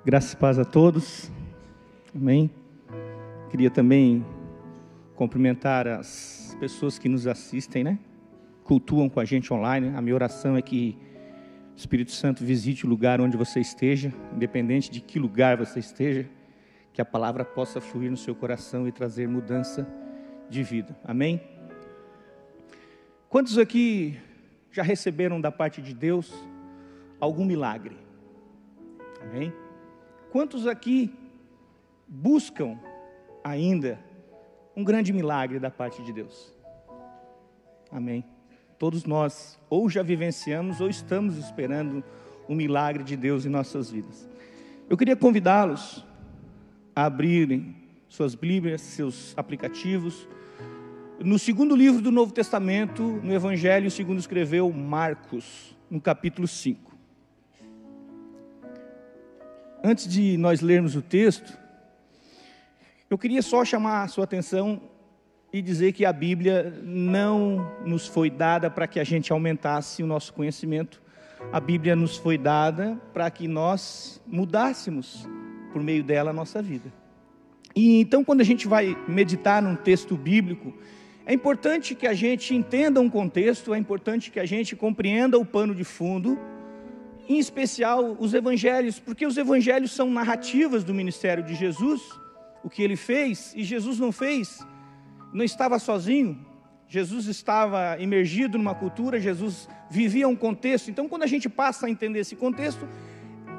Graças e paz a todos, amém. Queria também cumprimentar as pessoas que nos assistem, cultuam com a gente online. A minha oração é que o Espírito Santo visite o lugar onde você esteja, independente de que lugar você esteja, que a palavra possa fluir no seu coração e trazer mudança de vida, amém. Quantos aqui já receberam da parte de Deus algum milagre? Amém? Quantos aqui buscam ainda um grande milagre da parte de Deus? Amém? Todos nós ou já vivenciamos ou estamos esperando um milagre de Deus em nossas vidas. Eu queria convidá-los a abrirem suas Bíblias, seus aplicativos, no segundo livro do Novo Testamento, no Evangelho segundo escreveu Marcos, no capítulo 5. Antes de nós lermos o texto, eu queria só chamar a sua atenção e dizer que a Bíblia não nos foi dada para que a gente aumentasse o nosso conhecimento. A Bíblia nos foi dada para que nós mudássemos por meio dela a nossa vida. E então, quando a gente vai meditar num texto bíblico, é importante que a gente entenda um contexto, é importante que a gente compreenda o pano de fundo, em especial os evangelhos, porque os evangelhos são narrativas do ministério de Jesus, o que ele fez, e Jesus não estava sozinho, Jesus estava imergido numa cultura, Jesus vivia um contexto. Então, quando a gente passa a entender esse contexto,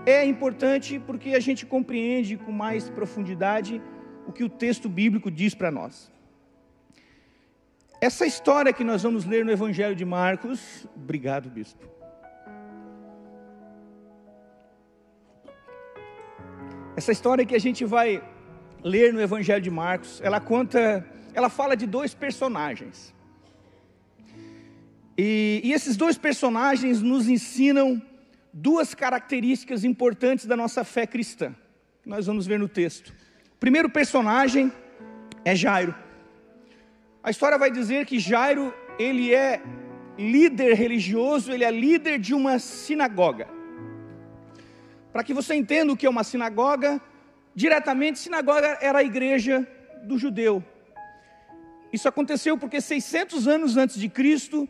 é importante porque a gente compreende com mais profundidade o que o texto bíblico diz para nós. Essa história que nós vamos ler no Evangelho de Marcos, obrigado, bispo. Essa história que a gente vai ler no Evangelho de Marcos, ela fala de dois personagens. E esses dois personagens nos ensinam duas características importantes da nossa fé cristã, que nós vamos ver no texto. O primeiro personagem é Jairo. A história vai dizer que Jairo, ele é líder religioso, ele é líder de uma sinagoga. Para que você entenda o que é uma sinagoga, diretamente, sinagoga era a igreja do judeu. Isso aconteceu porque 600 anos antes de Cristo,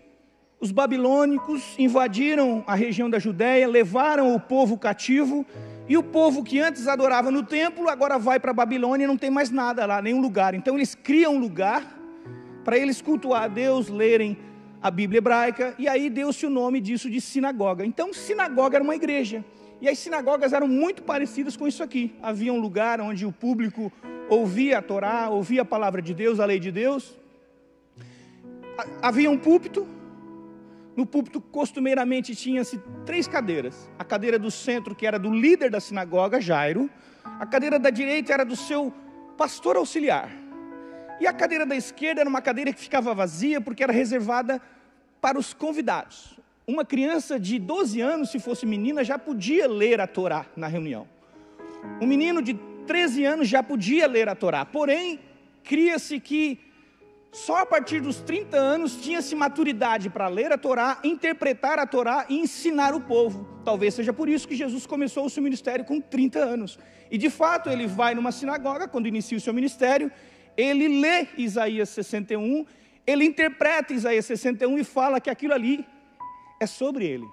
os babilônicos invadiram a região da Judéia, levaram o povo cativo, e o povo que antes adorava no templo, agora vai para a Babilônia e não tem mais nada lá, nenhum lugar. Então eles criam um lugar para eles cultuar a Deus, lerem a Bíblia hebraica, e aí deu-se o nome disso de sinagoga. Então sinagoga era uma igreja. E as sinagogas eram muito parecidas com isso aqui. Havia um lugar onde o público ouvia a Torá, ouvia a palavra de Deus, a lei de Deus. Havia um púlpito. No púlpito costumeiramente tinha-se 3 cadeiras. A cadeira do centro, que era do líder da sinagoga, Jairo. A cadeira da direita era do seu pastor auxiliar. E a cadeira da esquerda era uma cadeira que ficava vazia porque era reservada para os convidados. Uma criança de 12 anos, se fosse menina, já podia ler a Torá na reunião. Um menino de 13 anos já podia ler a Torá. Porém, cria-se que só a partir dos 30 anos tinha-se maturidade para ler a Torá, interpretar a Torá e ensinar o povo. Talvez seja por isso que Jesus começou o seu ministério com 30 anos. E de fato ele vai numa sinagoga, quando inicia o seu ministério, ele lê Isaías 61, ele interpreta Isaías 61 e fala que aquilo ali é sobre ele.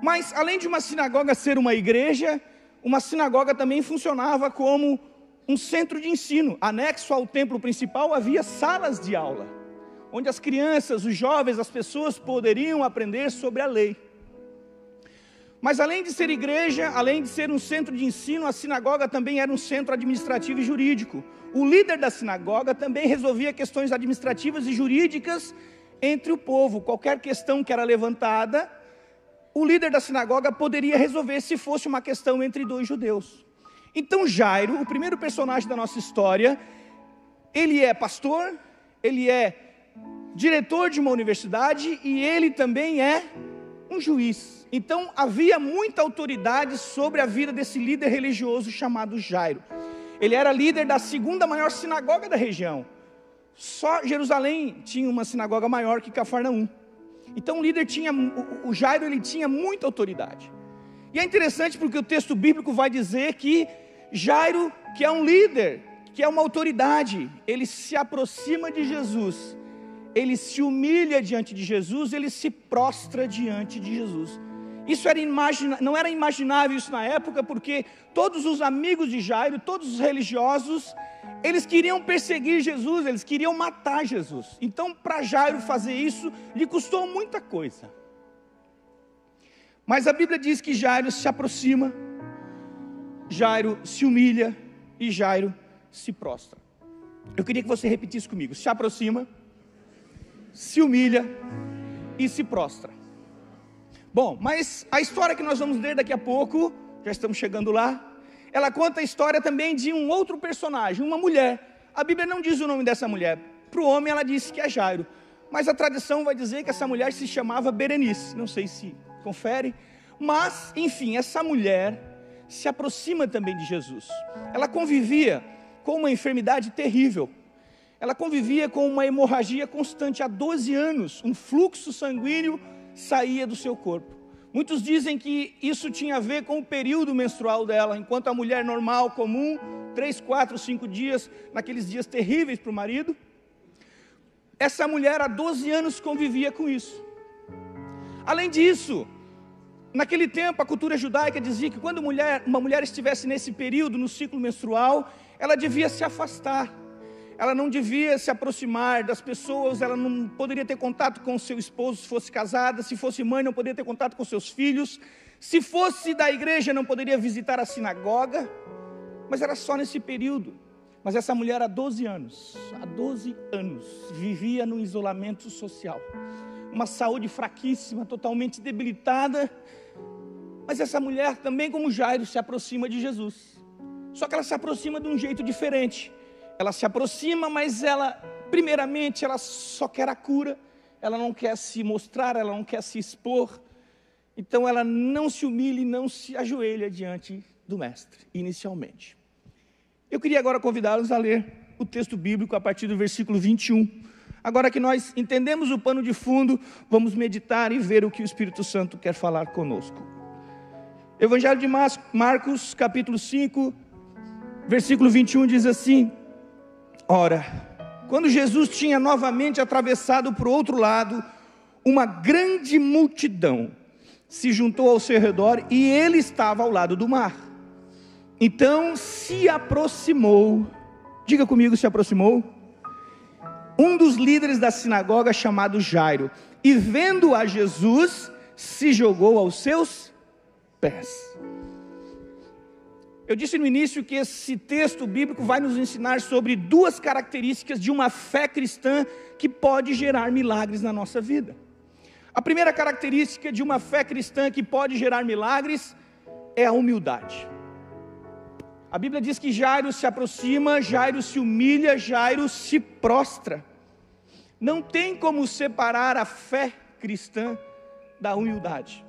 Mas além de uma sinagoga ser uma igreja, uma sinagoga também funcionava como um centro de ensino. Anexo ao templo principal havia salas de aula, onde as crianças, os jovens, as pessoas poderiam aprender sobre a lei. Mas além de ser igreja, além de ser um centro de ensino, a sinagoga também era um centro administrativo e jurídico. O líder da sinagoga também resolvia questões administrativas e jurídicas entre o povo. Qualquer questão que era levantada, o líder da sinagoga poderia resolver se fosse uma questão entre 2 judeus. Então Jairo, o primeiro personagem da nossa história, ele é pastor, ele é diretor de uma universidade e ele também é um juiz. Então havia muita autoridade sobre a vida desse líder religioso chamado Jairo. Ele era líder da 2ª maior sinagoga da região. Só Jerusalém tinha uma sinagoga maior que Cafarnaum. Então o Jairo ele tinha muita autoridade. E é interessante porque o texto bíblico vai dizer que Jairo, que é um líder, que é uma autoridade, ele se aproxima de Jesus, ele se humilha diante de Jesus, ele se prostra diante de Jesus. Isso não era imaginável isso na época, porque todos os amigos de Jairo, todos os religiosos, eles queriam perseguir Jesus, eles queriam matar Jesus. Então, para Jairo fazer isso, lhe custou muita coisa. Mas a Bíblia diz que Jairo se aproxima, Jairo se humilha e Jairo se prostra. Eu queria que você repetisse comigo: se aproxima, se humilha e se prostra. Bom, mas a história que nós vamos ler daqui a pouco, já estamos chegando lá, ela conta a história também de um outro personagem, uma mulher. A Bíblia não diz o nome dessa mulher. Para o homem ela disse que é Jairo, mas a tradição vai dizer que essa mulher se chamava Berenice. Não sei se confere, mas enfim, essa mulher se aproxima também de Jesus. Ela convivia com uma enfermidade terrível. Ela convivia com uma hemorragia constante há 12 anos, um fluxo sanguíneo saía do seu corpo. Muitos dizem que isso tinha a ver com o período menstrual dela, enquanto a mulher normal, comum, 3, 4, 5 dias, naqueles dias terríveis para o marido, essa mulher há 12 anos convivia com isso. Além disso, naquele tempo a cultura judaica dizia que quando uma mulher estivesse nesse período, no ciclo menstrual, ela devia se afastar. Ela não devia se aproximar das pessoas, ela não poderia ter contato com seu esposo se fosse casada, se fosse mãe não poderia ter contato com seus filhos, se fosse da igreja não poderia visitar a sinagoga, mas era só nesse período. Mas essa mulher há 12 anos, vivia no isolamento social, uma saúde fraquíssima, totalmente debilitada, mas essa mulher também, como Jairo, se aproxima de Jesus, só que ela se aproxima de um jeito diferente. Ela se aproxima, mas primeiramente, ela só quer a cura, ela não quer se mostrar, ela não quer se expor, então ela não se humilha e não se ajoelha diante do mestre, inicialmente. Eu queria agora convidá-los a ler o texto bíblico a partir do versículo 21. Agora que nós entendemos o pano de fundo, vamos meditar e ver o que o Espírito Santo quer falar conosco. Evangelho de Marcos, capítulo 5, versículo 21 diz assim: ora, quando Jesus tinha novamente atravessado para o outro lado, uma grande multidão se juntou ao seu redor e ele estava ao lado do mar. Então se aproximou, diga comigo, se aproximou, um dos líderes da sinagoga chamado Jairo, e vendo a Jesus, se jogou aos seus pés. Eu disse no início que esse texto bíblico vai nos ensinar sobre duas características de uma fé cristã que pode gerar milagres na nossa vida. A primeira característica de uma fé cristã que pode gerar milagres é a humildade. A Bíblia diz que Jairo se aproxima, Jairo se humilha, Jairo se prostra. Não tem como separar a fé cristã da humildade.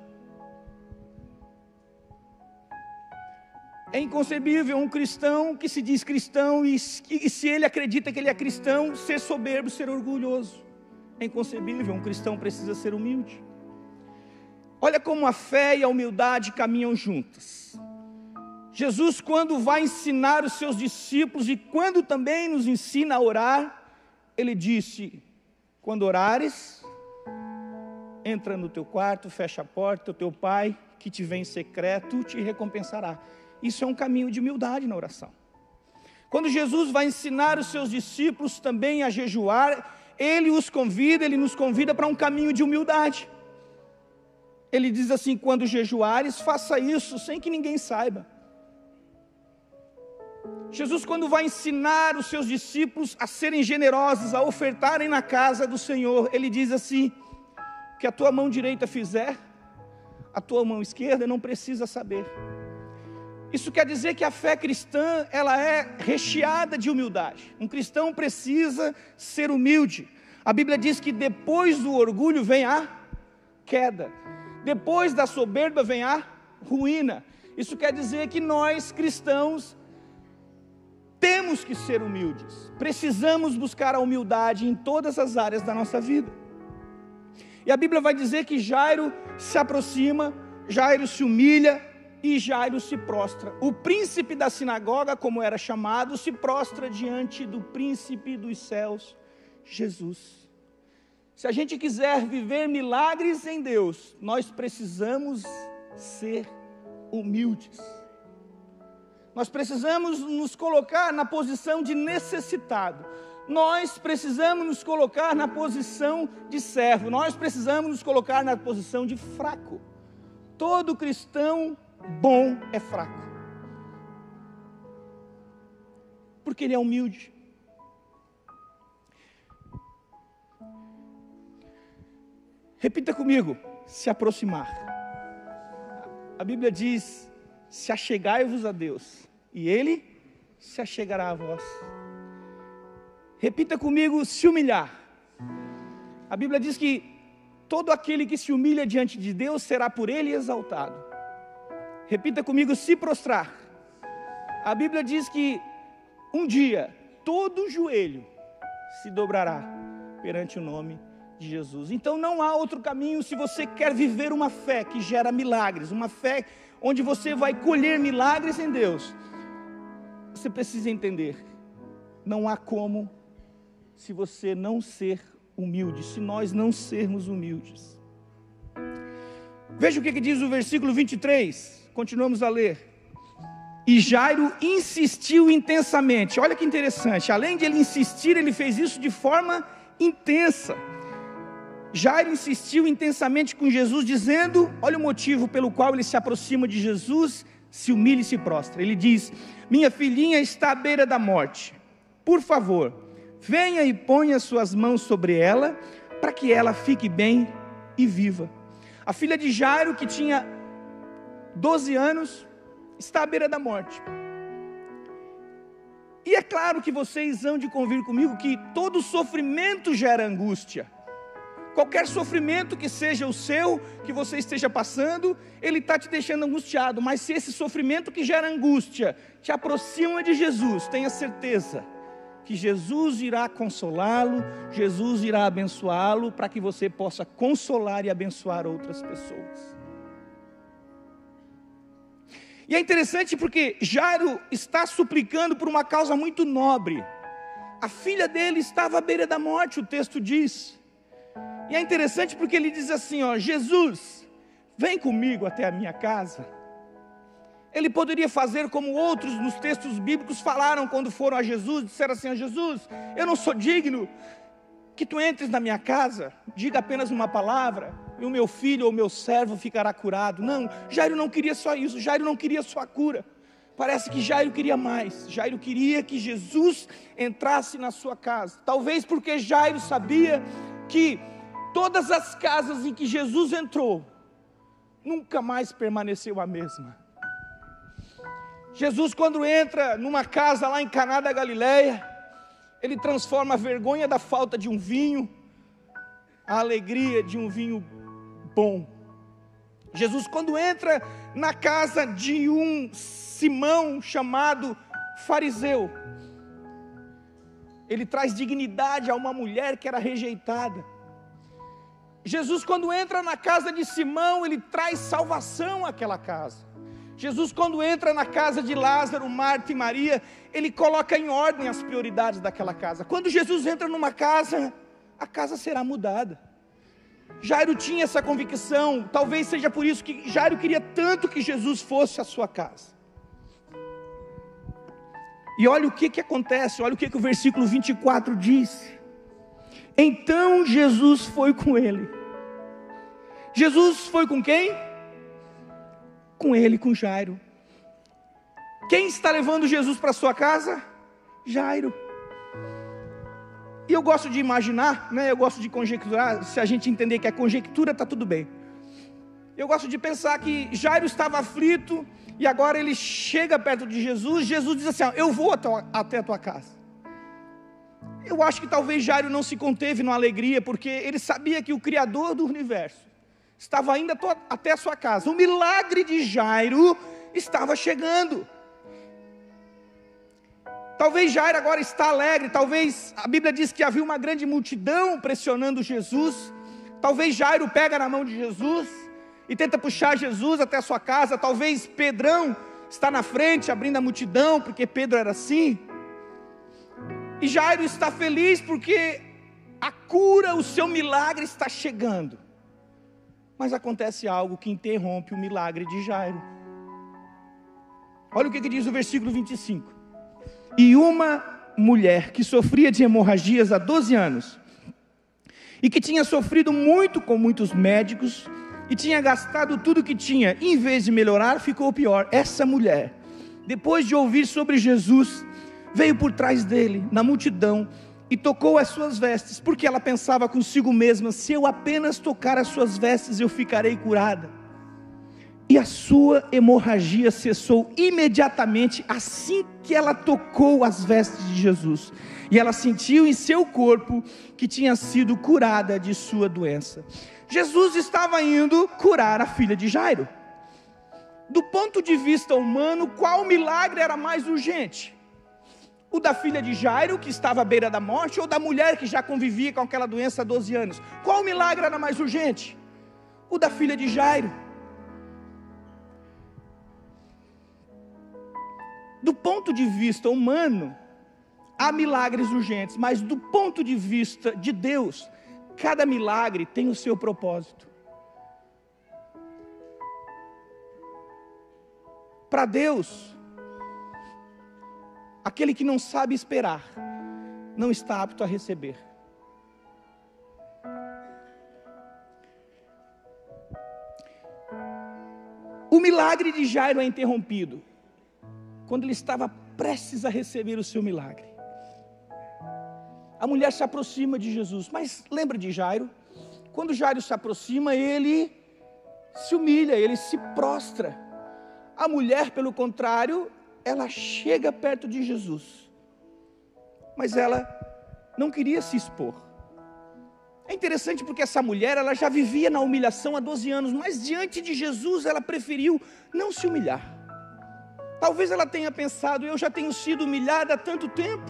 É inconcebível um cristão que se diz cristão e se ele acredita que ele é cristão, ser soberbo, ser orgulhoso. É inconcebível, um cristão precisa ser humilde. Olha como a fé e a humildade caminham juntas. Jesus, quando vai ensinar os seus discípulos e quando também nos ensina a orar, ele disse: quando orares, entra no teu quarto, fecha a porta, o teu pai que te vê em secreto te recompensará. Isso é um caminho de humildade na oração. Quando Jesus vai ensinar os seus discípulos também a jejuar, ele nos convida para um caminho de humildade. Ele diz assim: quando jejuares, faça isso sem que ninguém saiba. Jesus, quando vai ensinar os seus discípulos a serem generosos, a ofertarem na casa do Senhor, ele diz assim: que a tua mão direita fizer, a tua mão esquerda não precisa saber. Isso quer dizer que a fé cristã, ela é recheada de humildade. Um cristão precisa ser humilde. A Bíblia diz que depois do orgulho vem a queda, depois da soberba vem a ruína. Isso quer dizer que nós cristãos temos que ser humildes, precisamos buscar a humildade em todas as áreas da nossa vida. E a Bíblia vai dizer que Jairo se aproxima, Jairo se humilha, e Jairo se prostra. O príncipe da sinagoga, como era chamado, se prostra diante do príncipe dos céus, Jesus. Se a gente quiser viver milagres em Deus, nós precisamos ser humildes. Nós precisamos nos colocar na posição de necessitado. Nós precisamos nos colocar na posição de servo. Nós precisamos nos colocar na posição de fraco. Todo cristão bom é fraco, porque ele é humilde. Repita comigo: se aproximar. A Bíblia diz: se achegai-vos a Deus, e Ele se achegará a vós. Repita comigo: se humilhar. A Bíblia diz que todo aquele que se humilha diante de Deus será por Ele exaltado. Repita comigo: se prostrar. A Bíblia diz que um dia todo joelho se dobrará perante o nome de Jesus. Então não há outro caminho se você quer viver uma fé que gera milagres, uma fé onde você vai colher milagres em Deus. Você precisa entender, não há como se você não ser humilde, se nós não sermos humildes. Veja o que diz o versículo 23, continuamos a ler. E Jairo insistiu intensamente. Olha que interessante, além de ele insistir, ele fez isso de forma intensa. Jairo insistiu intensamente com Jesus, dizendo, olha o motivo pelo qual ele se aproxima de Jesus, se humilha e se prostra. Ele diz: minha filhinha está à beira da morte, por favor, venha e ponha suas mãos sobre ela, para que ela fique bem e viva. A filha de Jairo, que tinha 12 anos, está à beira da morte. E é claro que vocês hão de convir comigo que todo sofrimento gera angústia. Qualquer sofrimento que seja o seu, que você esteja passando, ele está te deixando angustiado. Mas se esse sofrimento que gera angústia te aproxima de Jesus, tenha certeza que Jesus irá consolá-lo, Jesus irá abençoá-lo, para que você possa consolar e abençoar outras pessoas. E é interessante porque Jairo está suplicando por uma causa muito nobre. A filha dele estava à beira da morte, o texto diz. E é interessante porque ele diz assim, ó: Jesus, vem comigo até a minha casa. Ele poderia fazer como outros nos textos bíblicos falaram quando foram a Jesus, disseram assim: ó Jesus, eu não sou digno que tu entres na minha casa, diga apenas uma palavra, e o meu filho ou o meu servo ficará curado. Não, Jairo não queria só isso, Jairo não queria só a cura. Parece que Jairo queria mais. Jairo queria que Jesus entrasse na sua casa. Talvez porque Jairo sabia que todas as casas em que Jesus entrou, nunca mais permaneceu a mesma. Jesus, quando entra numa casa lá em Caná da Galileia, ele transforma a vergonha da falta de um vinho, a alegria de um vinho bom. Jesus, quando entra na casa de um Simão chamado fariseu, ele traz dignidade a uma mulher que era rejeitada. Jesus, quando entra na casa de Simão, ele traz salvação àquela casa. Jesus, quando entra na casa de Lázaro, Marta e Maria, ele coloca em ordem as prioridades daquela casa. Quando Jesus entra numa casa, a casa será mudada. Jairo tinha essa convicção, talvez seja por isso que Jairo queria tanto que Jesus fosse à sua casa. E olha o que acontece, olha o que o versículo 24 diz. Então Jesus foi com ele. Jesus foi com quem? Com ele, com Jairo. Quem está levando Jesus para sua casa? Jairo. E eu gosto de imaginar, eu gosto de conjecturar. Se a gente entender que é conjectura, está tudo bem. Eu gosto de pensar que Jairo estava aflito, e agora ele chega perto de Jesus. Jesus diz assim: eu vou até a tua casa. Eu acho que talvez Jairo não se conteve na alegria, porque ele sabia que o Criador do universo estava indo até a sua casa. O milagre de Jairo estava chegando. Talvez Jairo agora está alegre, talvez a Bíblia diz que havia uma grande multidão pressionando Jesus. Talvez Jairo pega na mão de Jesus, e tenta puxar Jesus até a sua casa. Talvez Pedrão está na frente, abrindo a multidão, porque Pedro era assim. E Jairo está feliz porque a cura, o seu milagre está chegando. Mas acontece algo que interrompe o milagre de Jairo. Olha o que diz o versículo 25. E uma mulher que sofria de hemorragias há 12 anos, e que tinha sofrido muito com muitos médicos, e tinha gastado tudo que tinha, e em vez de melhorar, ficou pior. Essa mulher, depois de ouvir sobre Jesus, veio por trás dele, na multidão, e tocou as suas vestes, porque ela pensava consigo mesma: se eu apenas tocar as suas vestes, eu ficarei curada. E a sua hemorragia cessou imediatamente, assim que ela tocou as vestes de Jesus. E ela sentiu em seu corpo que tinha sido curada de sua doença. Jesus estava indo curar a filha de Jairo. Do ponto de vista humano, qual milagre era mais urgente? O da filha de Jairo, que estava à beira da morte, ou da mulher que já convivia com aquela doença há 12 anos? Qual milagre era mais urgente? O da filha de Jairo. Do ponto de vista humano, há milagres urgentes, mas do ponto de vista de Deus, cada milagre tem o seu propósito. Para Deus, aquele que não sabe esperar, não está apto a receber. O milagre de Jairo é interrompido quando ele estava prestes a receber o seu milagre. A mulher se aproxima de Jesus, mas lembra de Jairo? Quando Jairo se aproxima, ele se humilha, ele se prostra. A mulher, pelo contrário, ela chega perto de Jesus, mas ela não queria se expor. É interessante porque essa mulher, ela já vivia na humilhação há 12 anos, mas diante de Jesus ela preferiu não se humilhar. Talvez ela tenha pensado: eu já tenho sido humilhada há tanto tempo,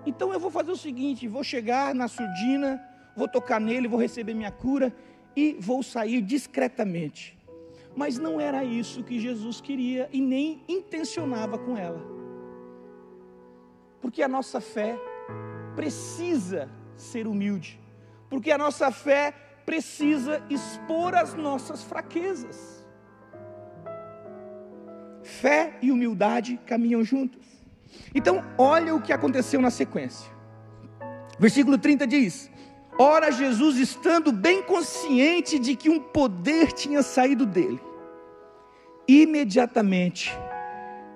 então eu vou fazer o seguinte, vou chegar na surdina, vou tocar nele, vou receber minha cura e vou sair discretamente. Mas não era isso que Jesus queria e nem intencionava com ela. Porque a nossa fé precisa ser humilde. Porque a nossa fé precisa expor as nossas fraquezas. Fé e humildade caminham juntas. Então, olha o que aconteceu na sequência. Versículo 30 diz: ora, Jesus, estando bem consciente de que um poder tinha saído dele, imediatamente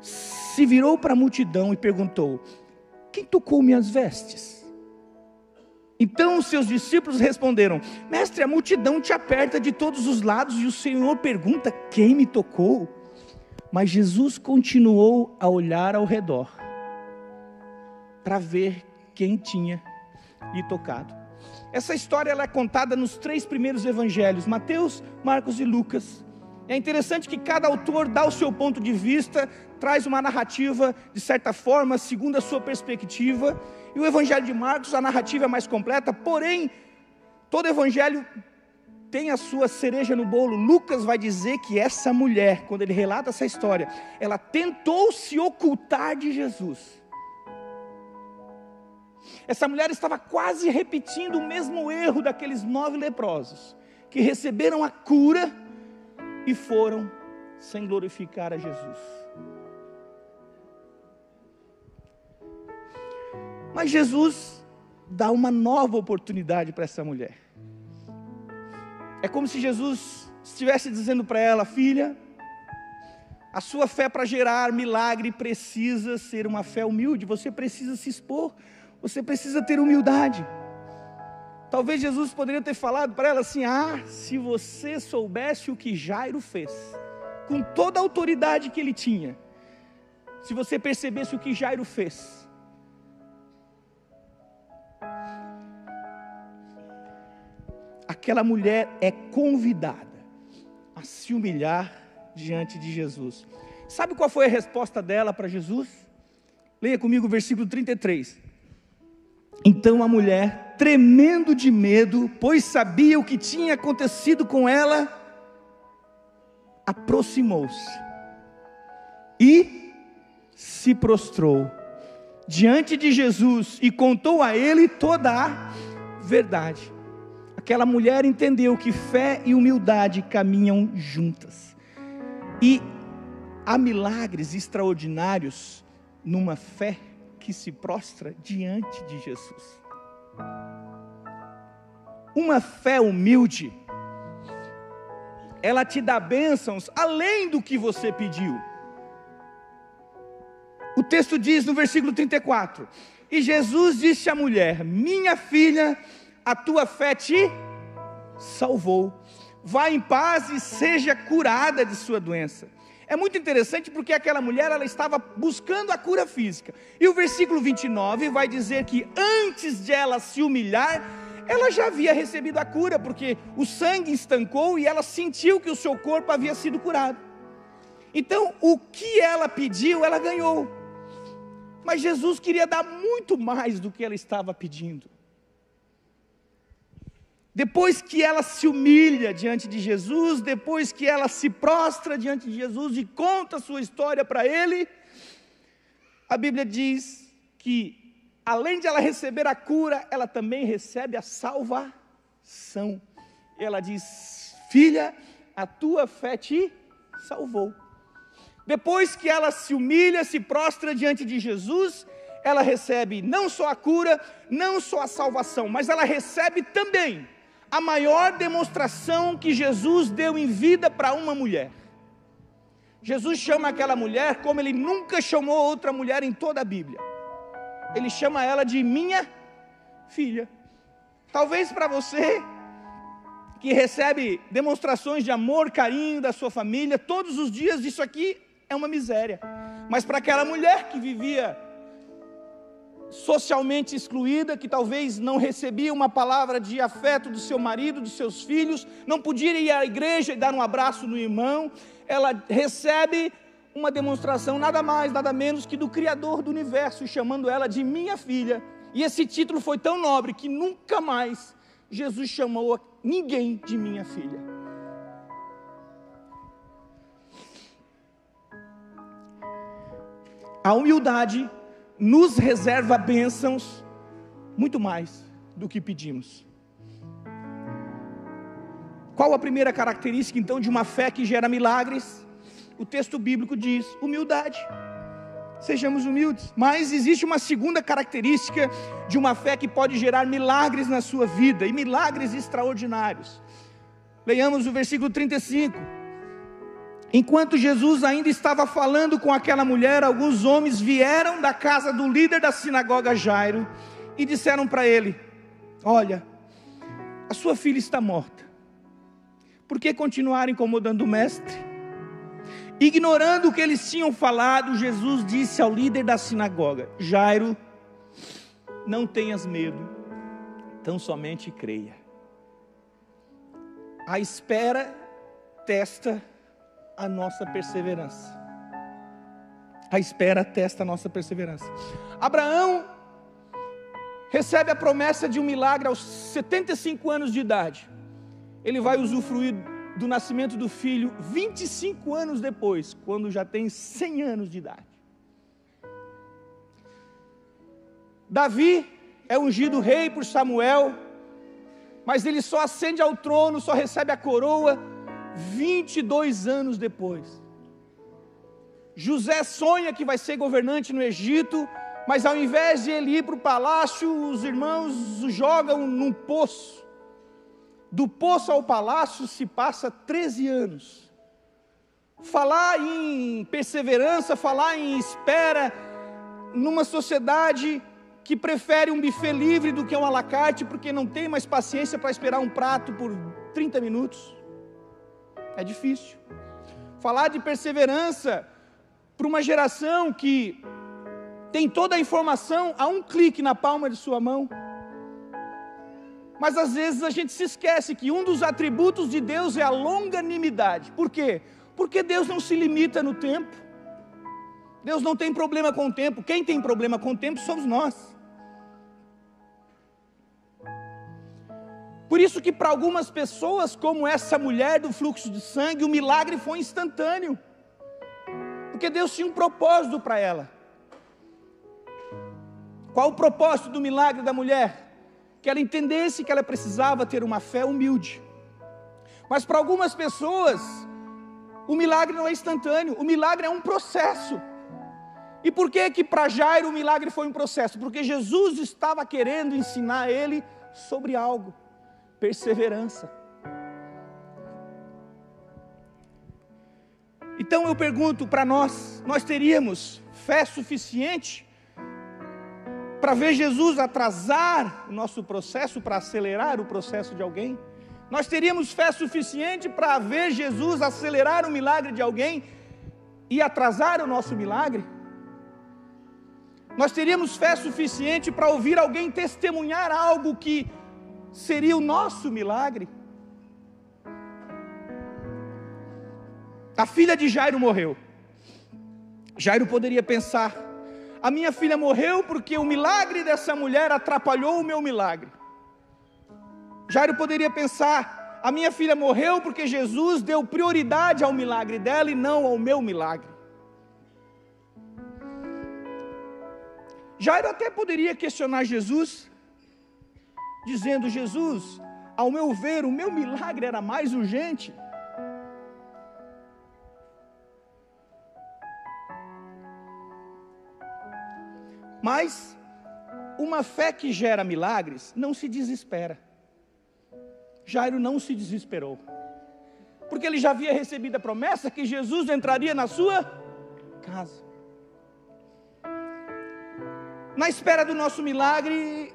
se virou para a multidão e perguntou: quem tocou minhas vestes? Então os seus discípulos responderam: mestre, a multidão te aperta de todos os lados e o Senhor pergunta: quem me tocou? Mas Jesus continuou a olhar ao redor para ver quem tinha lhe tocado. Essa história ela é contada nos 3 primeiros evangelhos, Mateus, Marcos e Lucas. É interessante que cada autor dá o seu ponto de vista, traz uma narrativa de certa forma, segundo a sua perspectiva. E o evangelho de Marcos, a narrativa é mais completa, porém, todo evangelho tem a sua cereja no bolo. Lucas vai dizer que essa mulher, quando ele relata essa história, ela tentou se ocultar de Jesus. Essa mulher estava quase repetindo o mesmo erro daqueles 9 leprosos, que receberam a cura e foram sem glorificar a Jesus. Mas Jesus dá uma nova oportunidade para essa mulher. É como se Jesus estivesse dizendo para ela: filha, a sua fé para gerar milagre precisa ser uma fé humilde. Você precisa se expor, você precisa ter humildade. Talvez Jesus poderia ter falado para ela assim: se você soubesse o que Jairo fez, com toda a autoridade que ele tinha, se você percebesse o que Jairo fez. Aquela mulher é convidada a se humilhar diante de Jesus. Sabe qual foi a resposta dela para Jesus? Leia comigo o versículo 33. Então a mulher, tremendo de medo, pois sabia o que tinha acontecido com ela, aproximou-se e se prostrou diante de Jesus e contou a ele toda a verdade. Aquela mulher entendeu que fé e humildade caminham juntas. E há milagres extraordinários numa fé que se prostra diante de Jesus. Uma fé humilde, ela te dá bênçãos além do que você pediu. O texto diz no versículo 34: e Jesus disse à mulher: minha filha, a tua fé te salvou, vá em paz e seja curada de sua doença. É muito interessante porque aquela mulher, ela estava buscando a cura física, e o versículo 29 vai dizer que antes de ela se humilhar, ela já havia recebido a cura, porque o sangue estancou e ela sentiu que o seu corpo havia sido curado. Então o que ela pediu, ela ganhou. Mas Jesus queria dar muito mais do que ela estava pedindo. Depois que ela se humilha diante de Jesus, depois que ela se prostra diante de Jesus e conta a sua história para ele, a Bíblia diz que, além de ela receber a cura, ela também recebe a salvação. Ela diz: filha, a tua fé te salvou. Depois que ela se humilha, se prostra diante de Jesus, ela recebe não só a cura, não só a salvação, mas ela recebe também a maior demonstração que Jesus deu em vida para uma mulher. Jesus chama aquela mulher como ele nunca chamou outra mulher em toda a Bíblia. Ele chama ela de minha filha. Talvez para você, que recebe demonstrações de amor, carinho da sua família, todos os dias, isso aqui é uma miséria. Mas para aquela mulher que vivia socialmente excluída, que talvez não recebia uma palavra de afeto do seu marido, dos seus filhos, não podia ir à igreja e dar um abraço no irmão, ela recebe uma demonstração nada mais, nada menos que do Criador do universo, chamando ela de minha filha. E esse título foi tão nobre que nunca mais Jesus chamou ninguém de minha filha. A humildade nos reserva bênçãos muito mais do que pedimos. Qual a primeira característica então de uma fé que gera milagres? O texto bíblico diz: humildade. Sejamos humildes. Mas existe uma segunda característica de uma fé que pode gerar milagres na sua vida, e milagres extraordinários. Leiamos o versículo 35. Enquanto Jesus ainda estava falando com aquela mulher, alguns homens vieram da casa do líder da sinagoga Jairo e disseram para ele: olha, a sua filha está morta. Por que continuar incomodando o mestre? Ignorando o que eles tinham falado, Jesus disse ao líder da sinagoga: Jairo, não tenhas medo, tão somente creia. A espera testa a nossa perseverança. A espera testa a nossa perseverança. Abraão recebe a promessa de um milagre aos 75 anos de idade. Ele vai usufruir do nascimento do filho 25 anos depois, quando já tem 100 anos de idade. Davi é ungido rei por Samuel, mas ele só ascende ao trono, só recebe a coroa 22 anos depois. José sonha que vai ser governante no Egito, mas ao invés de ele ir para o palácio, os irmãos o jogam num poço. Do poço ao palácio se passa 13 anos. Falar em perseverança, falar em espera, numa sociedade que prefere um buffet livre do que um à la carte, porque não tem mais paciência para esperar um prato por 30 minutos. É difícil. Falar de perseverança para uma geração que tem toda a informação a um clique na palma de sua mão. Mas às vezes a gente se esquece que um dos atributos de Deus é a longanimidade. Por quê? Porque Deus não se limita no tempo. Deus não tem problema com o tempo. Quem tem problema com o tempo somos nós. Por isso que para algumas pessoas, como essa mulher do fluxo de sangue, o milagre foi instantâneo. Porque Deus tinha um propósito para ela. Qual o propósito do milagre da mulher? Que ela entendesse que ela precisava ter uma fé humilde. Mas para algumas pessoas, o milagre não é instantâneo, o milagre é um processo. E por que para Jairo o milagre foi um processo? Porque Jesus estava querendo ensinar ele sobre algo: perseverança. Então eu pergunto para nós teríamos fé suficiente para ver Jesus atrasar o nosso processo, para acelerar o processo de alguém? Nós teríamos fé suficiente para ver Jesus acelerar o milagre de alguém e atrasar o nosso milagre? Nós teríamos fé suficiente para ouvir alguém testemunhar algo que seria o nosso milagre? A filha de Jairo morreu. Jairo poderia pensar: a minha filha morreu porque o milagre dessa mulher atrapalhou o meu milagre. Jairo poderia pensar: a minha filha morreu porque Jesus deu prioridade ao milagre dela e não ao meu milagre. Jairo até poderia questionar Jesus, dizendo: Jesus, ao meu ver, o meu milagre era mais urgente. Mas uma fé que gera milagres não se desespera. Jairo não se desesperou, porque ele já havia recebido a promessa que Jesus entraria na sua casa. Na espera do nosso milagre,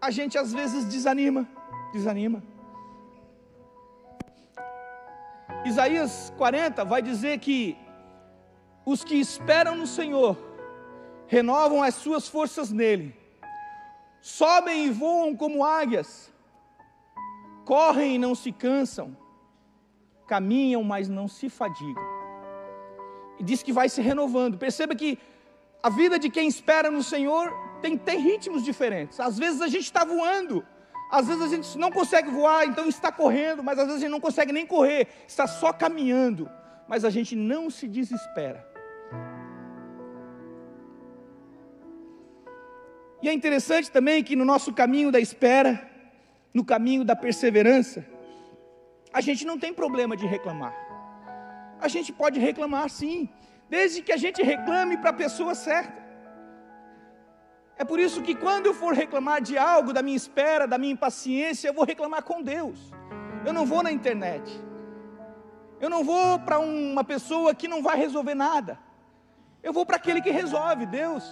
a gente às vezes desanima. Isaías 40 vai dizer que os que esperam no Senhor renovam as suas forças nele, sobem e voam como águias, correm e não se cansam, caminham, mas não se fadigam. E diz que vai se renovando. Perceba que a vida de quem espera no Senhor tem ritmos diferentes. Às vezes a gente está voando, às vezes a gente não consegue voar, então está correndo, mas às vezes a gente não consegue nem correr, está só caminhando, mas a gente não se desespera. E é interessante também que no nosso caminho da espera, no caminho da perseverança, a gente não tem problema de reclamar. A gente pode reclamar sim, desde que a gente reclame para a pessoa certa. É por isso que quando eu for reclamar de algo, da minha espera, da minha impaciência, eu vou reclamar com Deus. Eu não vou na internet. Eu não vou para uma pessoa que não vai resolver nada. Eu vou para aquele que resolve, Deus.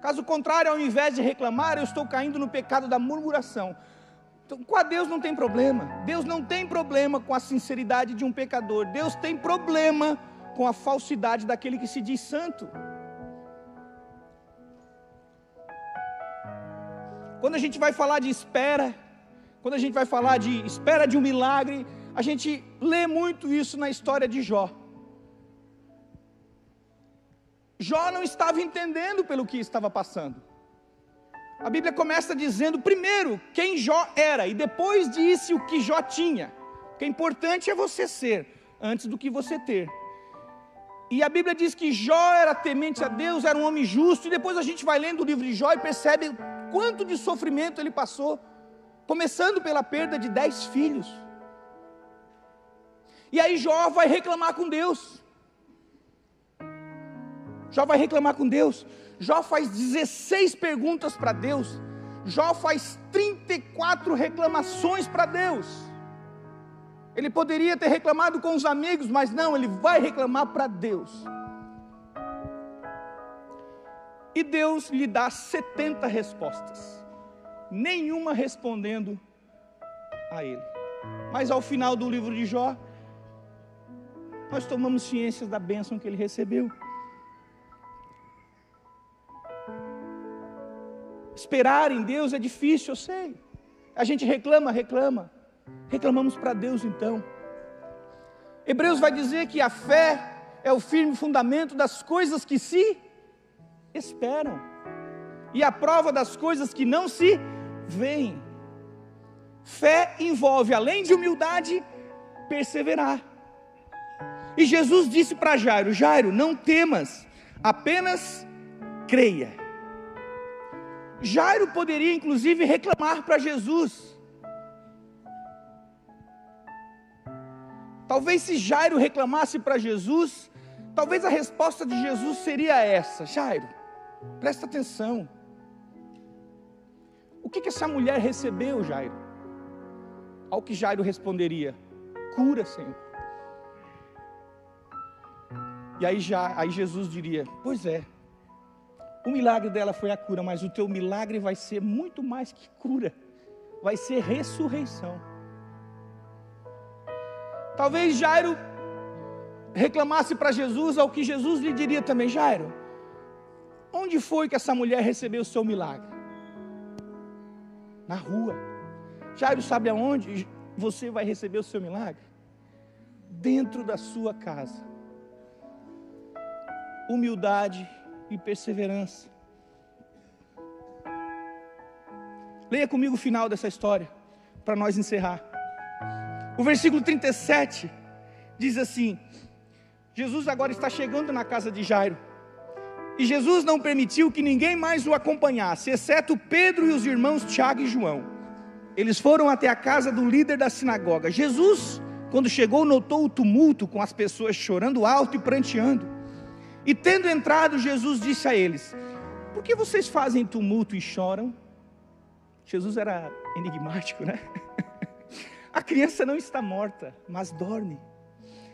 Caso contrário, ao invés de reclamar, eu estou caindo no pecado da murmuração. Então, com a Deus não tem problema. Deus não tem problema com a sinceridade de um pecador. Deus tem problema com a falsidade daquele que se diz santo. Quando a gente vai falar de espera, quando a gente vai falar de espera de um milagre, a gente lê muito isso na história de Jó. Jó não estava entendendo pelo que estava passando. A Bíblia começa dizendo primeiro quem Jó era, e depois disse o que Jó tinha. Porque importante é você ser, antes do que você ter. E a Bíblia diz que Jó era temente a Deus, era um homem justo, e depois a gente vai lendo o livro de Jó e percebe quanto de sofrimento ele passou, começando pela perda de 10 filhos. E aí Jó vai reclamar com Deus. Jó vai reclamar com Deus. Jó faz 16 perguntas para Deus. Jó faz 34 reclamações para Deus. Ele poderia ter reclamado com os amigos, mas não, ele vai reclamar para Deus. E Deus lhe dá 70 respostas, nenhuma respondendo a ele. Mas ao final do livro de Jó, nós tomamos ciência da bênção que ele recebeu. Esperar em Deus é difícil, eu sei. A gente reclamamos para Deus então. Hebreus vai dizer que a fé é o firme fundamento das coisas que se esperam, e a prova das coisas que não se veem. Fé envolve, além de humildade, perseverar. E Jesus disse para Jairo: Jairo, não temas, apenas creia. Jairo poderia inclusive reclamar para Jesus. Talvez se Jairo reclamasse para Jesus, talvez a resposta de Jesus seria essa: Jairo, presta atenção. O que essa mulher recebeu, Jairo? Ao que Jairo responderia: cura, Senhor. E aí Jesus diria: pois é, o milagre dela foi a cura, mas o teu milagre vai ser muito mais que cura, vai ser ressurreição. Talvez Jairo reclamasse para Jesus, ao que Jesus lhe diria também: Jairo, onde foi que essa mulher recebeu o seu milagre? Na rua. Jairo, sabe aonde você vai receber o seu milagre? Dentro da sua casa. Humildade e perseverança. Leia comigo o final dessa história, para nós encerrar. O versículo 37 diz assim: Jesus agora está chegando na casa de Jairo, e Jesus não permitiu que ninguém mais o acompanhasse, exceto Pedro e os irmãos Tiago e João. Eles foram até a casa do líder da sinagoga. Jesus, quando chegou, notou o tumulto, com as pessoas chorando alto e pranteando. E tendo entrado, Jesus disse a eles: por que vocês fazem tumulto e choram? Jesus era enigmático, né? A criança não está morta, mas dorme.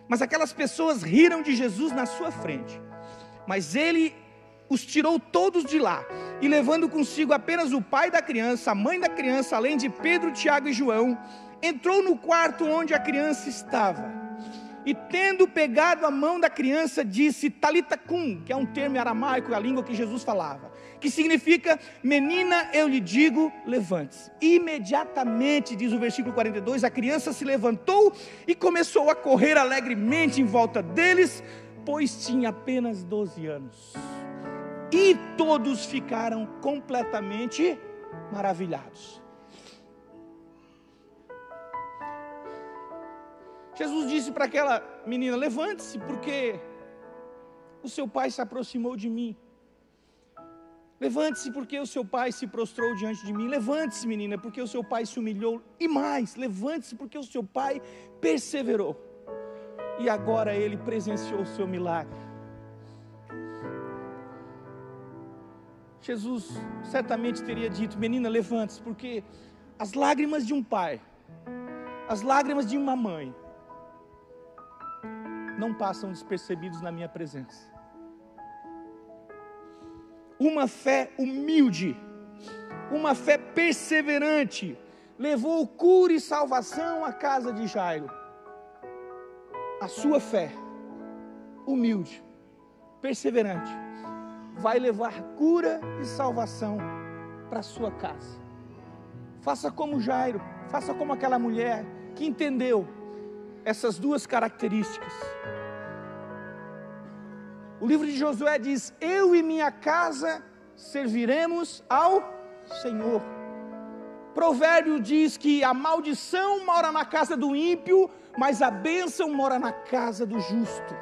Mas aquelas pessoas riram de Jesus na sua frente. Mas ele os tirou todos de lá, e levando consigo apenas o pai da criança, a mãe da criança, além de Pedro, Tiago e João, entrou no quarto onde a criança estava. E tendo pegado a mão da criança, disse: Talita cum, que é um termo aramaico, a língua que Jesus falava, que significa: menina, eu lhe digo, levante-se. Imediatamente, diz o versículo 42, a criança se levantou e começou a correr alegremente em volta deles, pois tinha apenas 12 anos. E todos ficaram completamente maravilhados. Jesus disse para aquela menina: levante-se, porque o seu pai se aproximou de mim. Levante-se, porque o seu pai se prostrou diante de mim. Levante-se, menina, porque o seu pai se humilhou. E mais, levante-se, porque o seu pai perseverou. E agora ele presenciou o seu milagre. Jesus certamente teria dito: menina, levante-se, porque as lágrimas de um pai, as lágrimas de uma mãe, não passam despercebidos na minha presença. Uma fé humilde, uma fé perseverante, levou cura e salvação à casa de Jairo. A sua fé humilde, perseverante, vai levar cura e salvação para a sua casa. Faça como Jairo, faça como aquela mulher que entendeu essas duas características. O livro de Josué diz: eu e minha casa serviremos ao Senhor. Provérbio diz que a maldição mora na casa do ímpio, mas a bênção mora na casa do justo.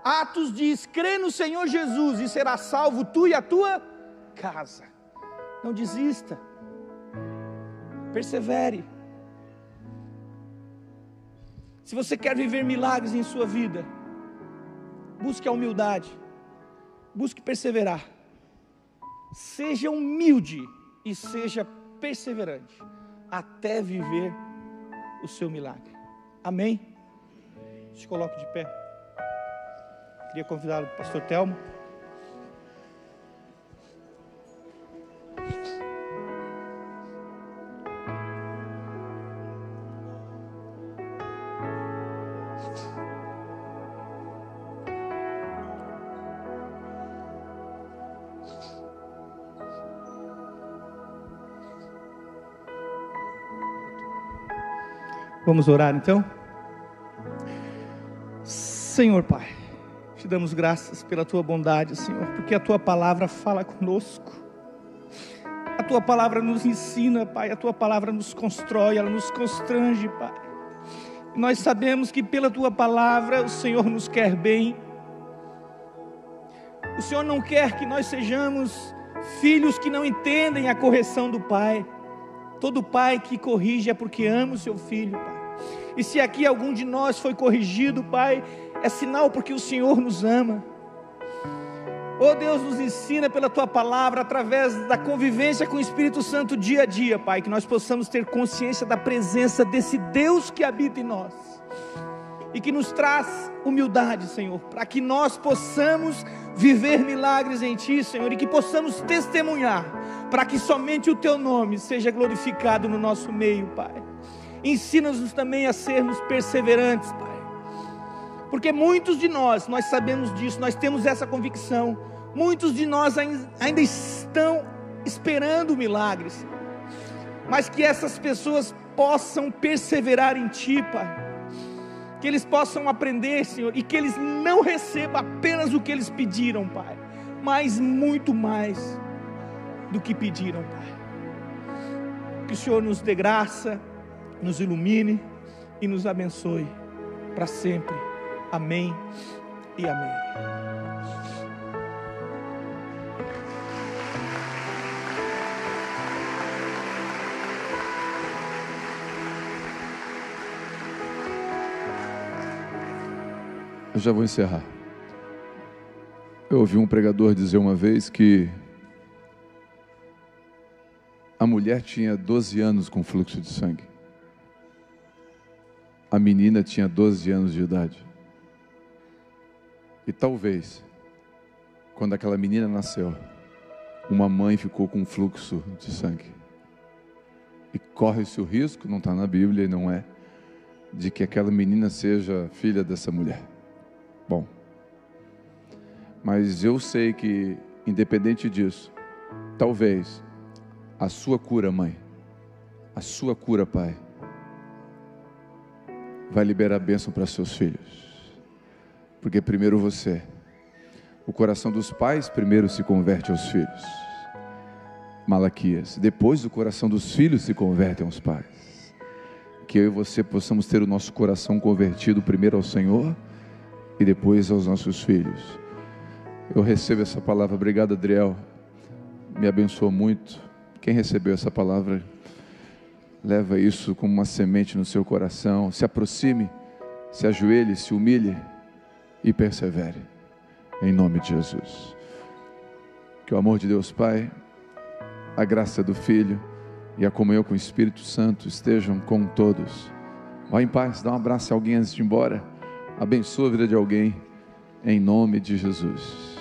Atos diz: crê no Senhor Jesus e será salvo tu e a tua casa. Não desista, persevere. Se você quer viver milagres em sua vida, busque a humildade, busque perseverar. Seja humilde e seja perseverante até viver o seu milagre. Amém? Se coloque de pé. Queria convidar o pastor Telmo. Vamos orar então? Senhor Pai, te damos graças pela tua bondade, Senhor, porque a tua palavra fala conosco. A tua palavra nos ensina, Pai, a tua palavra nos constrói, ela nos constrange, Pai. Nós sabemos que pela tua palavra o Senhor nos quer bem. O Senhor não quer que nós sejamos filhos que não entendem a correção do Pai. Todo pai que corrige é porque ama o seu filho, Pai. E se aqui algum de nós foi corrigido, Pai, é sinal porque o Senhor nos ama. Oh Deus, nos ensina pela tua palavra, através da convivência com o Espírito Santo dia a dia, Pai, que nós possamos ter consciência da presença desse Deus que habita em nós e que nos traz humildade, Senhor, para que nós possamos viver milagres em Ti, Senhor, e que possamos testemunhar, para que somente o Teu nome seja glorificado no nosso meio, Pai. Ensina-nos também a sermos perseverantes, Pai, porque muitos de nós sabemos disso, nós temos essa convicção, muitos de nós ainda estão esperando milagres, mas que essas pessoas possam perseverar em Ti, Pai, que eles possam aprender, Senhor, e que eles não recebam apenas o que eles pediram, Pai, mas muito mais do que pediram, Pai. Que o Senhor nos dê graça, nos ilumine e nos abençoe para sempre. Amém e amém. Eu já vou encerrar. Eu ouvi um pregador dizer uma vez que a mulher tinha 12 anos com fluxo de sangue. A menina tinha 12 anos de idade. E talvez, quando aquela menina nasceu, uma mãe ficou com fluxo de sangue. E corre-se o risco, não está na Bíblia e não é, de que aquela menina seja filha dessa mulher. Bom, mas eu sei que, independente disso, talvez a sua cura, mãe, a sua cura, pai, vai liberar bênção para seus filhos, porque primeiro você, o coração dos pais primeiro se converte aos filhos, Malaquias, depois o coração dos filhos se converte aos pais, que eu e você possamos ter o nosso coração convertido primeiro ao Senhor, e depois aos nossos filhos. Eu recebo essa palavra. Obrigado, Adriel, me abençoou muito. Quem recebeu essa palavra, leva isso como uma semente no seu coração. Se aproxime, se ajoelhe, se humilhe e persevere, em nome de Jesus. Que o amor de Deus Pai, a graça do Filho e a comunhão com o Espírito Santo estejam com todos. Vá em paz, dá um abraço a alguém antes de ir embora. Abençoa a vida de alguém, em nome de Jesus.